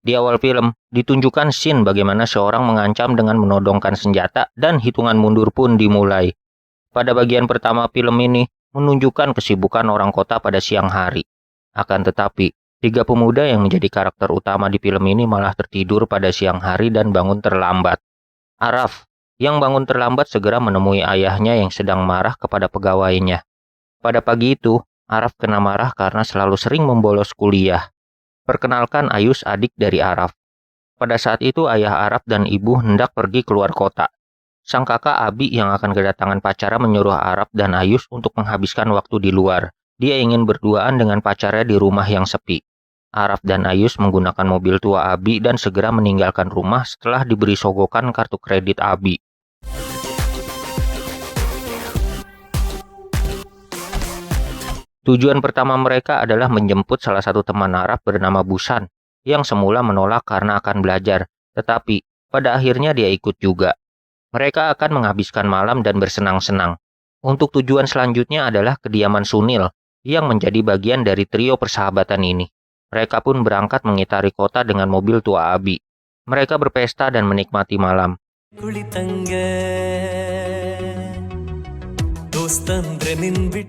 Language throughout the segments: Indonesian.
Di awal film, ditunjukkan scene bagaimana seorang mengancam dengan menodongkan senjata dan hitungan mundur pun dimulai. Pada bagian pertama film ini, menunjukkan kesibukan orang kota pada siang hari. Akan tetapi, 3 pemuda yang menjadi karakter utama di film ini malah tertidur pada siang hari dan bangun terlambat. Araf, yang bangun terlambat segera menemui ayahnya yang sedang marah kepada pegawainya. Pada pagi itu, Araf kena marah karena selalu sering membolos kuliah. Perkenalkan Ayus, adik dari Araf. Pada saat itu ayah Araf dan ibu hendak pergi keluar kota. Sang kakak Abi yang akan kedatangan pacarnya menyuruh Araf dan Ayus untuk menghabiskan waktu di luar. Dia ingin berduaan dengan pacarnya di rumah yang sepi. Araf dan Ayus menggunakan mobil tua Abi dan segera meninggalkan rumah setelah diberi sogokan kartu kredit Abi. Tujuan pertama mereka adalah menjemput salah satu teman Araf bernama Busan, yang semula menolak karena akan belajar, tetapi pada akhirnya dia ikut juga. Mereka akan menghabiskan malam dan bersenang-senang. Untuk tujuan selanjutnya adalah kediaman Sunil, yang menjadi bagian dari trio persahabatan ini. Mereka pun berangkat mengitari kota dengan mobil tua Abi. Mereka berpesta dan menikmati malam.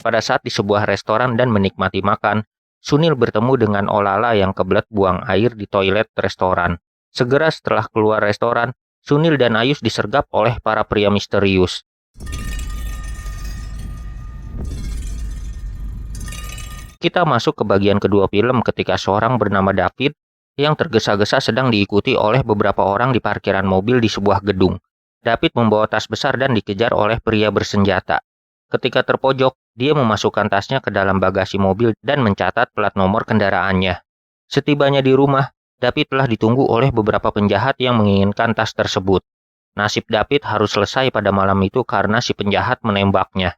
Pada saat di sebuah restoran dan menikmati makan, Sunil bertemu dengan Olala yang kebelet buang air di toilet restoran. Segera setelah keluar restoran, Sunil dan Ayus disergap oleh para pria misterius. Kita masuk ke bagian kedua film ketika seorang bernama David yang tergesa-gesa sedang diikuti oleh beberapa orang di parkiran mobil di sebuah gedung. David membawa tas besar dan dikejar oleh pria bersenjata. Ketika terpojok, dia memasukkan tasnya ke dalam bagasi mobil dan mencatat plat nomor kendaraannya. Setibanya di rumah, David telah ditunggu oleh beberapa penjahat yang menginginkan tas tersebut. Nasib David harus selesai pada malam itu karena si penjahat menembaknya.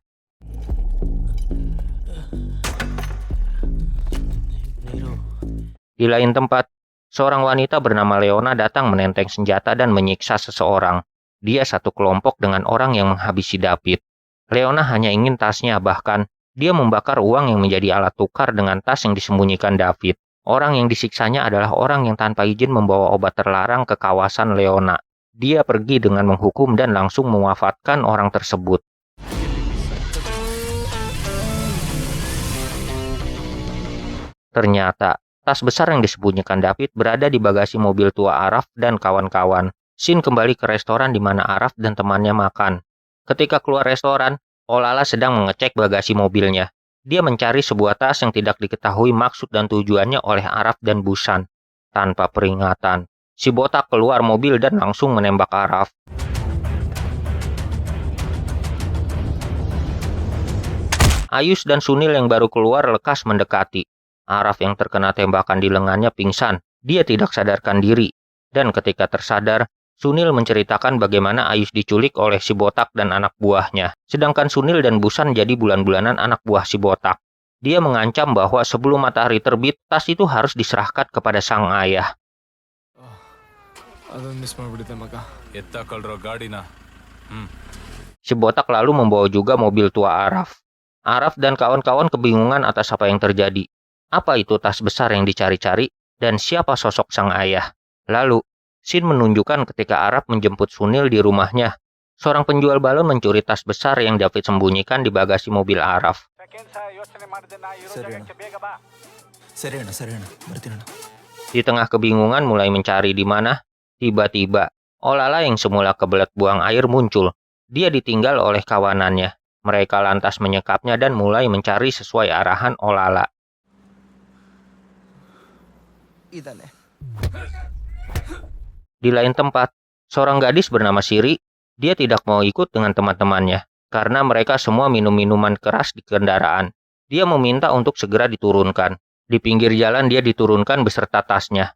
Di lain tempat, seorang wanita bernama Leona datang menenteng senjata dan menyiksa seseorang. Dia satu kelompok dengan orang yang menghabisi David. Leona hanya ingin tasnya, bahkan dia membakar uang yang menjadi alat tukar dengan tas yang disembunyikan David. Orang yang disiksanya adalah orang yang tanpa izin membawa obat terlarang ke kawasan Leona. Dia pergi dengan menghukum dan langsung mewafatkan orang tersebut. Ternyata, tas besar yang disembunyikan David berada di bagasi mobil tua Araf dan kawan-kawan. Shin kembali ke restoran di mana Araf dan temannya makan. Ketika keluar restoran, Olala sedang mengecek bagasi mobilnya. Dia mencari sebuah tas yang tidak diketahui maksud dan tujuannya oleh Araf dan Busan. Tanpa peringatan, si botak keluar mobil dan langsung menembak Araf. Ayus dan Sunil yang baru keluar lekas mendekati. Araf yang terkena tembakan di lengannya pingsan. Dia tidak sadarkan diri. Dan ketika tersadar, Sunil menceritakan bagaimana Ayus diculik oleh si botak dan anak buahnya. Sedangkan Sunil dan Busan jadi bulan-bulanan anak buah si botak. Dia mengancam bahwa sebelum matahari terbit, tas itu harus diserahkan kepada sang ayah. Si botak lalu membawa juga mobil tua Araf. Araf dan kawan-kawan kebingungan atas apa yang terjadi. Apa itu tas besar yang dicari-cari dan siapa sosok sang ayah? Lalu, Shin menunjukkan ketika Araf menjemput Sunil di rumahnya. Seorang penjual balon mencuri tas besar yang David sembunyikan di bagasi mobil Araf. Di tengah kebingungan mulai mencari di mana, tiba-tiba Olala yang semula kebelet buang air muncul. Dia ditinggal oleh kawanannya. Mereka lantas menyekapnya dan mulai mencari sesuai arahan Olala. Di lain tempat, seorang gadis bernama Siri, dia tidak mau ikut dengan teman-temannya, karena mereka semua minum minuman keras di kendaraan. Dia meminta untuk segera diturunkan. Di pinggir jalan dia diturunkan beserta tasnya.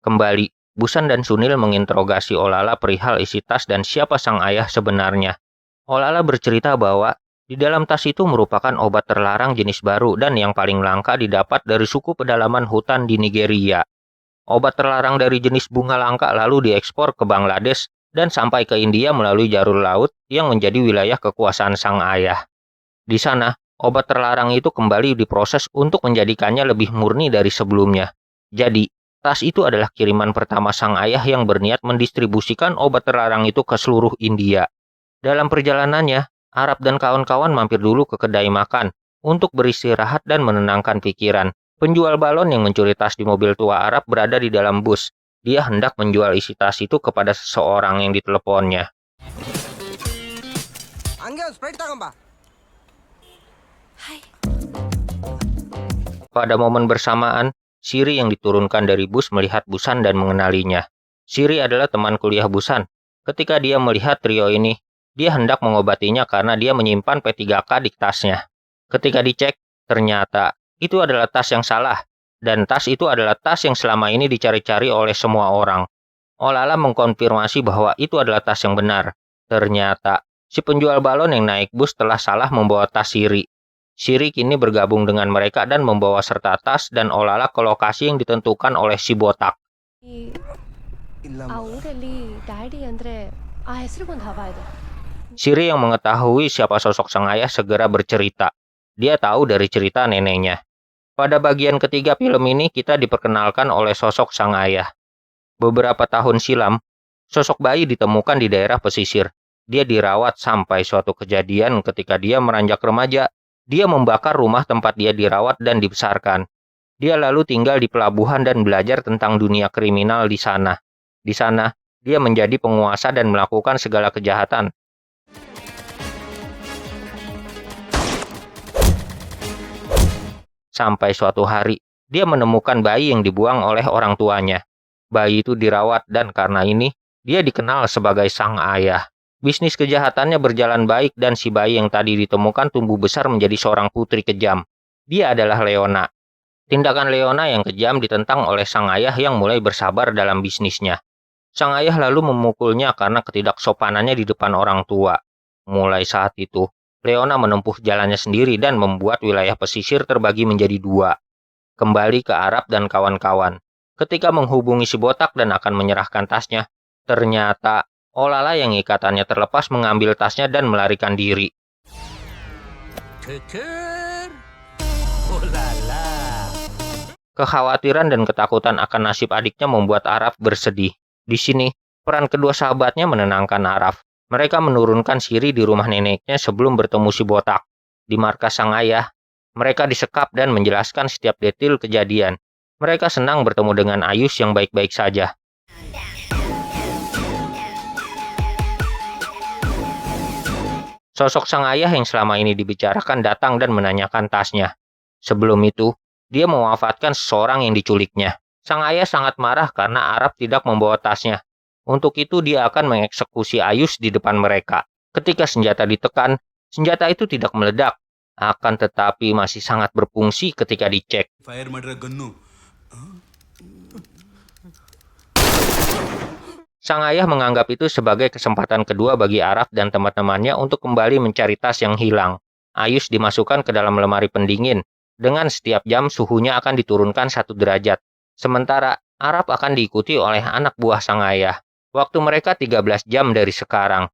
Kembali, Busan dan Sunil menginterogasi Olala perihal isi tas dan siapa sang ayah sebenarnya. Olala bercerita bahwa di dalam tas itu merupakan obat terlarang jenis baru dan yang paling langka didapat dari suku pedalaman hutan di Nigeria. Obat terlarang dari jenis bunga langka lalu diekspor ke Bangladesh dan sampai ke India melalui jalur laut yang menjadi wilayah kekuasaan sang ayah. Di sana, obat terlarang itu kembali diproses untuk menjadikannya lebih murni dari sebelumnya. Jadi, tas itu adalah kiriman pertama sang ayah yang berniat mendistribusikan obat terlarang itu ke seluruh India. Dalam perjalanannya, Arab dan kawan-kawan mampir dulu ke kedai makan untuk beristirahat dan menenangkan pikiran. Penjual balon yang mencuri tas di mobil tua Arab berada di dalam bus. Dia hendak menjual isi tas itu kepada seseorang yang diteleponnya. Pada momen bersamaan, Siri yang diturunkan dari bus melihat Busan dan mengenalinya. Siri adalah teman kuliah Busan. Ketika dia melihat trio ini, dia hendak mengobatinya karena dia menyimpan P3K di tasnya. Ketika dicek, ternyata itu adalah tas yang salah, dan tas itu adalah tas yang selama ini dicari-cari oleh semua orang. Olala mengkonfirmasi bahwa itu adalah tas yang benar. Ternyata, si penjual balon yang naik bus telah salah membawa tas Siri. Siri kini bergabung dengan mereka dan membawa serta tas dan Olala ke lokasi yang ditentukan oleh si botak. Siri yang mengetahui siapa sosok sang ayah segera bercerita. Dia tahu dari cerita neneknya. Pada bagian ketiga film ini kita diperkenalkan oleh sosok sang ayah. Beberapa tahun silam, sosok bayi ditemukan di daerah pesisir. Dia dirawat sampai suatu kejadian ketika dia meranjak remaja. Dia membakar rumah tempat dia dirawat dan dibesarkan. Dia lalu tinggal di pelabuhan dan belajar tentang dunia kriminal di sana. Di sana, dia menjadi penguasa dan melakukan segala kejahatan. Sampai suatu hari, dia menemukan bayi yang dibuang oleh orang tuanya. Bayi itu dirawat dan karena ini, dia dikenal sebagai sang ayah. Bisnis kejahatannya berjalan baik dan si bayi yang tadi ditemukan tumbuh besar menjadi seorang putri kejam. Dia adalah Leona. Tindakan Leona yang kejam ditentang oleh sang ayah yang mulai bersabar dalam bisnisnya. Sang ayah lalu memukulnya karena ketidaksopanannya di depan orang tua. Mulai saat itu, Leona menempuh jalannya sendiri dan membuat wilayah pesisir terbagi menjadi dua. Kembali ke Arab dan kawan-kawan. Ketika menghubungi si botak dan akan menyerahkan tasnya, ternyata Olala yang ikatannya terlepas mengambil tasnya dan melarikan diri. Kekhawatiran dan ketakutan akan nasib adiknya membuat Araf bersedih. Di sini, peran kedua sahabatnya menenangkan Araf. Mereka menurunkan Siri di rumah neneknya sebelum bertemu si botak. Di markas sang ayah, mereka disekap dan menjelaskan setiap detail kejadian. Mereka senang bertemu dengan Ayus yang baik-baik saja. Sosok sang ayah yang selama ini dibicarakan datang dan menanyakan tasnya. Sebelum itu, dia mewafatkan seseorang yang diculiknya. Sang ayah sangat marah karena Arab tidak membawa tasnya. Untuk itu dia akan mengeksekusi Ayus di depan mereka. Ketika senjata ditekan, senjata itu tidak meledak. Akan tetapi masih sangat berfungsi ketika dicek. Sang ayah menganggap itu sebagai kesempatan kedua bagi Arab dan teman-temannya untuk kembali mencari tas yang hilang. Ayus dimasukkan ke dalam lemari pendingin. Dengan setiap jam suhunya akan diturunkan 1 derajat. Sementara Arab akan diikuti oleh anak buah sang ayah. Waktu mereka 13 jam dari sekarang.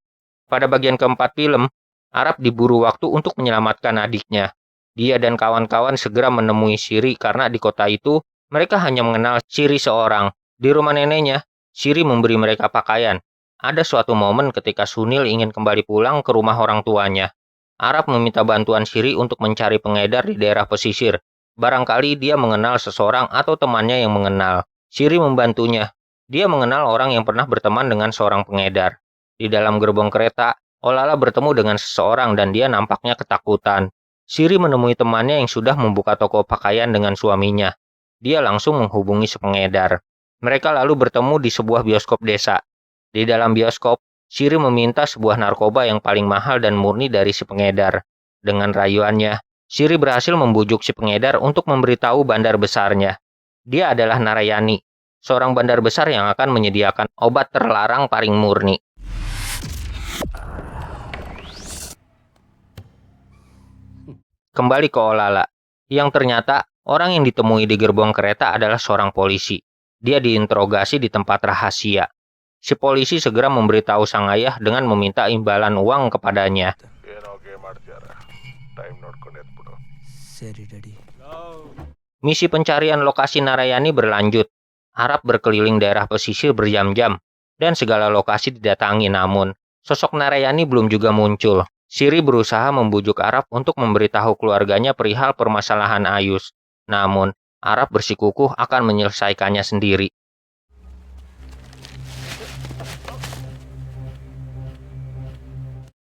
Pada bagian keempat film, Arab diburu waktu untuk menyelamatkan adiknya. Dia dan kawan-kawan segera menemui Siri karena di kota itu, mereka hanya mengenal Siri seorang. Di rumah neneknya, Siri memberi mereka pakaian. Ada suatu momen ketika Sunil ingin kembali pulang ke rumah orang tuanya. Arab meminta bantuan Siri untuk mencari pengedar di daerah pesisir. Barangkali dia mengenal seseorang atau temannya yang mengenal. Siri membantunya. Dia mengenal orang yang pernah berteman dengan seorang pengedar. Di dalam gerbong kereta, Olala bertemu dengan seseorang dan dia nampaknya ketakutan. Siri menemui temannya yang sudah membuka toko pakaian dengan suaminya. Dia langsung menghubungi si pengedar. Mereka lalu bertemu di sebuah bioskop desa. Di dalam bioskop, Siri meminta sebuah narkoba yang paling mahal dan murni dari si pengedar. Dengan rayuannya, Siri berhasil membujuk si pengedar untuk memberitahu bandar besarnya. Dia adalah Narayani, seorang bandar besar yang akan menyediakan obat terlarang paling murni. Kembali ke Olala, yang ternyata orang yang ditemui di gerbong kereta adalah seorang polisi. Dia diinterogasi di tempat rahasia. Si polisi segera memberitahu sang ayah dengan meminta imbalan uang kepadanya. Misi pencarian lokasi Narayani berlanjut. Arab berkeliling daerah pesisir berjam-jam, dan segala lokasi didatangi, namun sosok Narayani belum juga muncul. Siri berusaha membujuk Arab untuk memberitahu keluarganya perihal permasalahan Ayus. Namun, Arab bersikukuh akan menyelesaikannya sendiri.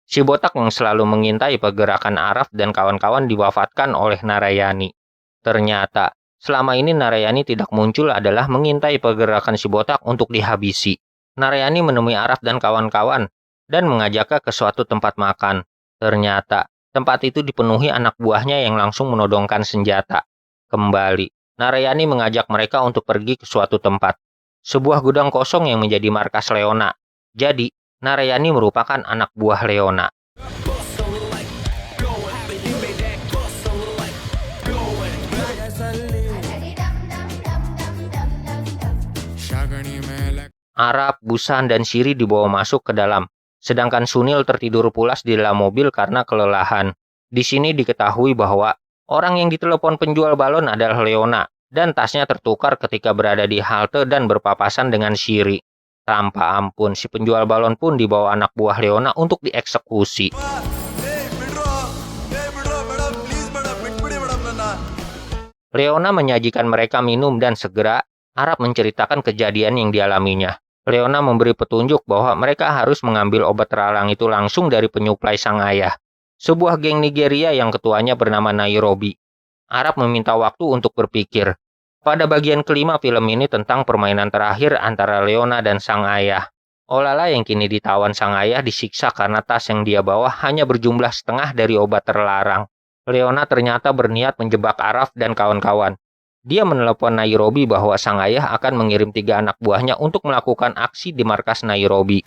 Si botak yang selalu mengintai pergerakan Araf dan kawan-kawan diwafatkan oleh Narayani. Ternyata, selama ini Narayani tidak muncul adalah mengintai pergerakan si botak untuk dihabisi. Narayani menemui Araf dan kawan-kawan dan mengajaknya ke suatu tempat makan. Ternyata, tempat itu dipenuhi anak buahnya yang langsung menodongkan senjata. Kembali, Narayani mengajak mereka untuk pergi ke suatu tempat. Sebuah gudang kosong yang menjadi markas Leona. Jadi, Narayani merupakan anak buah Leona. Arab, Busan, dan Siri dibawa masuk ke dalam, sedangkan Sunil tertidur pulas di dalam mobil karena kelelahan. Di sini diketahui bahwa orang yang ditelepon penjual balon adalah Leona, dan tasnya tertukar ketika berada di halte dan berpapasan dengan Siri. Tanpa ampun, si penjual balon pun dibawa anak buah Leona untuk dieksekusi. Leona menyajikan mereka minum dan segera Arab menceritakan kejadian yang dialaminya. Leona memberi petunjuk bahwa mereka harus mengambil obat terlarang itu langsung dari penyuplai sang ayah, sebuah geng Nigeria yang ketuanya bernama Nairobi. Arab meminta waktu untuk berpikir. Pada bagian kelima film ini tentang permainan terakhir antara Leona dan sang ayah. Olala yang kini ditawan sang ayah disiksa karena tas yang dia bawa hanya berjumlah setengah dari obat terlarang. Leona ternyata berniat menjebak Araf dan kawan-kawan. Dia menelepon Nairobi bahwa sang ayah akan mengirim 3 anak buahnya untuk melakukan aksi di markas Nairobi.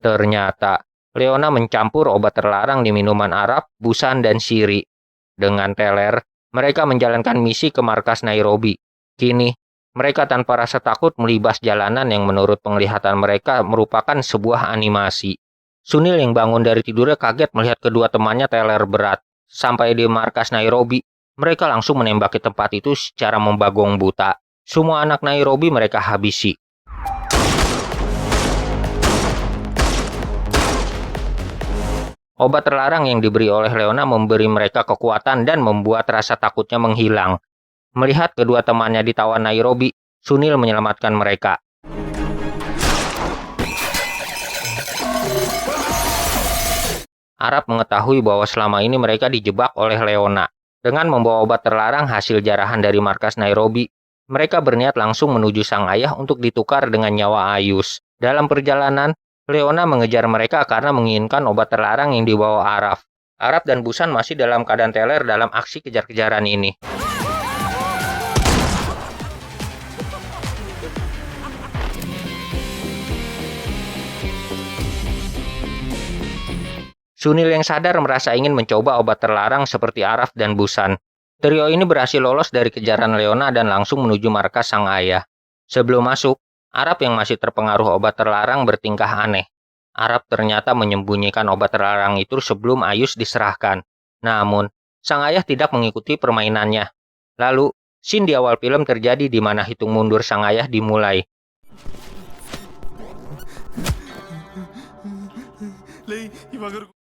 Ternyata, Leona mencampur obat terlarang di minuman Arab, Busan, dan Siri. Dengan teler, mereka menjalankan misi ke markas Nairobi. Kini, mereka tanpa rasa takut melibas jalanan yang menurut penglihatan mereka merupakan sebuah animasi. Sunil yang bangun dari tidurnya kaget melihat kedua temannya teler berat. Sampai di markas Nairobi, mereka langsung menembaki tempat itu secara membagong buta. Semua anak Nairobi mereka habisi. Obat terlarang yang diberi oleh Leona memberi mereka kekuatan dan membuat rasa takutnya menghilang. Melihat kedua temannya ditawan Nairobi, Sunil menyelamatkan mereka. Arab mengetahui bahwa selama ini mereka dijebak oleh Leona. Dengan membawa obat terlarang hasil jarahan dari markas Nairobi, mereka berniat langsung menuju sang ayah untuk ditukar dengan nyawa Ayus. Dalam perjalanan, Leona mengejar mereka karena menginginkan obat terlarang yang dibawa Arab. Arab dan Busan masih dalam keadaan teler dalam aksi kejar-kejaran ini. Sunil yang sadar merasa ingin mencoba obat terlarang seperti Araf dan Busan. Trio ini berhasil lolos dari kejaran Leona dan langsung menuju markas sang ayah. Sebelum masuk, Arab yang masih terpengaruh obat terlarang bertingkah aneh. Arab ternyata menyembunyikan obat terlarang itu sebelum Ayus diserahkan. Namun, sang ayah tidak mengikuti permainannya. Lalu, scene di awal film terjadi di mana hitung mundur sang ayah dimulai.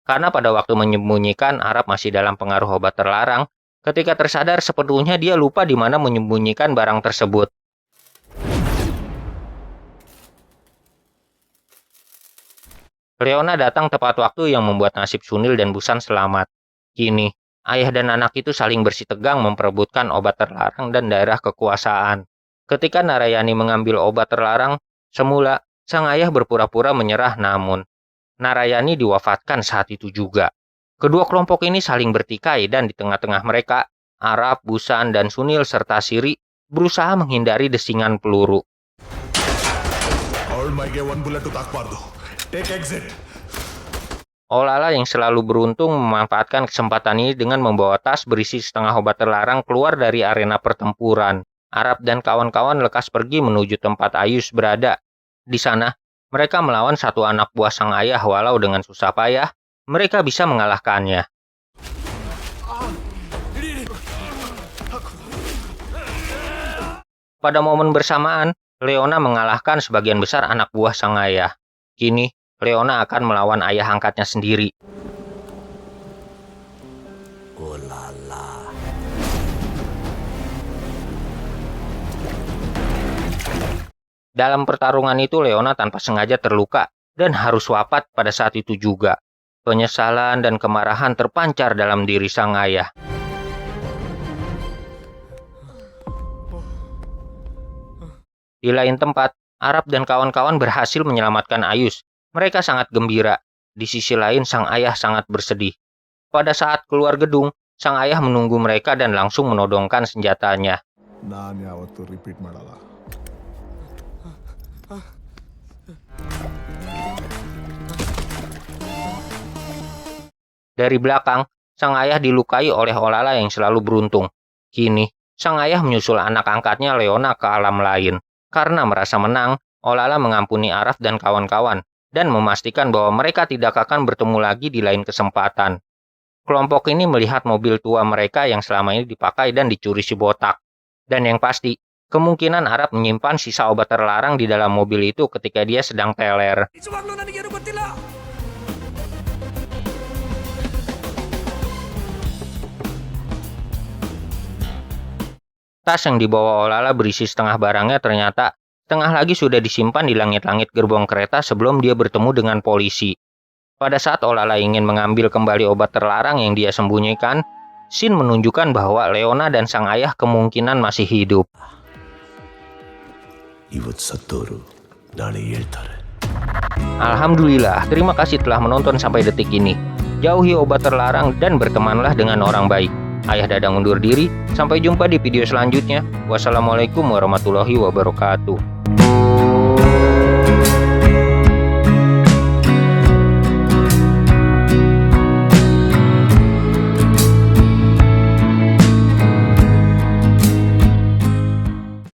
Karena pada waktu menyembunyikan, Arab masih dalam pengaruh obat terlarang. Ketika tersadar sepenuhnya dia lupa di mana menyembunyikan barang tersebut. Leona datang tepat waktu yang membuat nasib Sunil dan Busan selamat. Kini, ayah dan anak itu saling bersitegang memperebutkan obat terlarang dan daerah kekuasaan. Ketika Narayani mengambil obat terlarang, semula sang ayah berpura-pura menyerah, namun Narayani diwafatkan saat itu juga. Kedua kelompok ini saling bertikai dan di tengah-tengah mereka, Arab, Busan, dan Sunil serta Siri berusaha menghindari desingan peluru. Olala yang selalu beruntung memanfaatkan kesempatan ini dengan membawa tas berisi setengah obat terlarang keluar dari arena pertempuran. Arab dan kawan-kawan lekas pergi menuju tempat Ayus berada. Di sana, mereka melawan satu anak buah sang ayah walau dengan susah payah, mereka bisa mengalahkannya. Pada momen bersamaan, Leona mengalahkan sebagian besar anak buah sang ayah. Kini, Leona akan melawan ayah angkatnya sendiri. Dalam pertarungan itu, Leona tanpa sengaja terluka dan harus wafat pada saat itu juga. Penyesalan dan kemarahan terpancar dalam diri sang ayah. Di lain tempat, Arab dan kawan-kawan berhasil menyelamatkan Ayus. Mereka sangat gembira. Di sisi lain, sang ayah sangat bersedih. Pada saat keluar gedung, sang ayah menunggu mereka dan langsung menodongkan senjatanya. Dari belakang, sang ayah dilukai oleh Olala yang selalu beruntung. Kini, sang ayah menyusul anak angkatnya Leona ke alam lain. Karena merasa menang, Olala mengampuni Araf dan kawan-kawan, dan memastikan bahwa mereka tidak akan bertemu lagi di lain kesempatan. Kelompok ini melihat mobil tua mereka yang selama ini dipakai dan dicuri si botak. Dan yang pasti, kemungkinan Araf menyimpan sisa obat terlarang di dalam mobil itu ketika dia sedang teler. Tas yang dibawa Olala berisi setengah barangnya ternyata setengah lagi sudah disimpan di langit-langit gerbong kereta sebelum dia bertemu dengan polisi. Pada saat Olala ingin mengambil kembali obat terlarang yang dia sembunyikan, Shin menunjukkan bahwa Leona dan sang ayah kemungkinan masih hidup. Alhamdulillah, terima kasih telah menonton sampai detik ini. Jauhi obat terlarang dan bertemanlah dengan orang baik. Ayah Dadang undur diri, sampai jumpa di video selanjutnya. Wassalamualaikum warahmatullahi wabarakatuh.